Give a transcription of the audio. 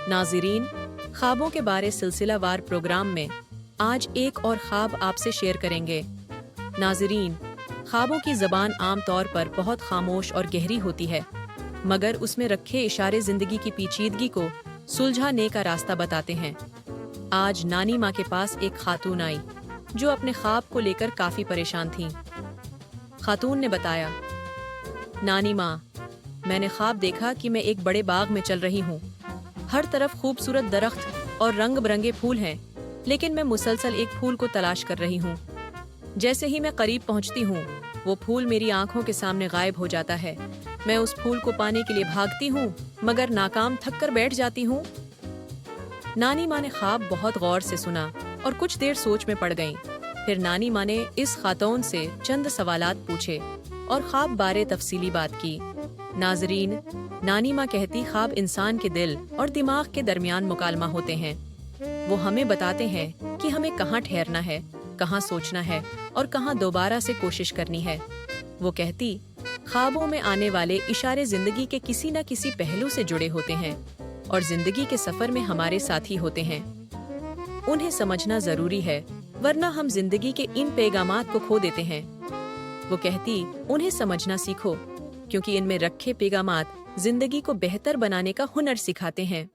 नाज़रीन, ख्वाबों के बारे सिलसिलावार प्रोग्राम में आज एक और ख्वाब आपसे शेयर करेंगे। नाज़रीन, ख्वाबों की ज़बान आम तौर पर बहुत खामोश और गहरी होती है, मगर उसमें रखे इशारे ज़िंदगी की पेचीदगी को सुलझाने का रास्ता बताते हैं। आज नानी माँ के पास एक खातून आई जो अपने ख्वाब को लेकर काफ़ी परेशान थीं। खातून ने बताया, नानी माँ, मैंने ख्वाब देखा कि मैं एक बड़े बाग में चल रही हूँ। हर तरफ खूबसूरत दरख्त और रंग बिरंगे फूल हैं, लेकिन मैं मुसलसल एक फूल को तलाश कर रही हूँ। जैसे ही मैं करीब पहुँचती हूँ, वो फूल मेरी आंखों के सामने गायब हो जाता है। मैं उस फूल को पाने के लिए भागती हूँ, मगर नाकाम थक कर बैठ जाती हूँ। नानी माँ ने ख्वाब बहुत गौर से सुना और कुछ देर सोच में पड़ गईं। फिर नानी माँ ने इस खातून से चंद सवालात पूछे और ख्वाब बारे तफसीली बात की। नाजरीन, नानी माँ कहती, ख्वाब इंसान के दिल और दिमाग के दरमियान मुकालमा होते हैं। वो हमें बताते हैं कि हमें कहाँ ठहरना है, कहाँ सोचना है और कहाँ दोबारा से कोशिश करनी है। वो कहती, ख्वाबों में आने वाले इशारे जिंदगी के किसी न किसी पहलू से जुड़े होते हैं और जिंदगी के सफर में हमारे साथी होते हैं। उन्हें समझना जरूरी है, वरना हम जिंदगी के इन पैगामात को खो देते हैं। वो कहती, उन्हें समझना सीखो, क्योंकि इनमें रखे पैगामात जिंदगी को बेहतर बनाने का हुनर सिखाते हैं।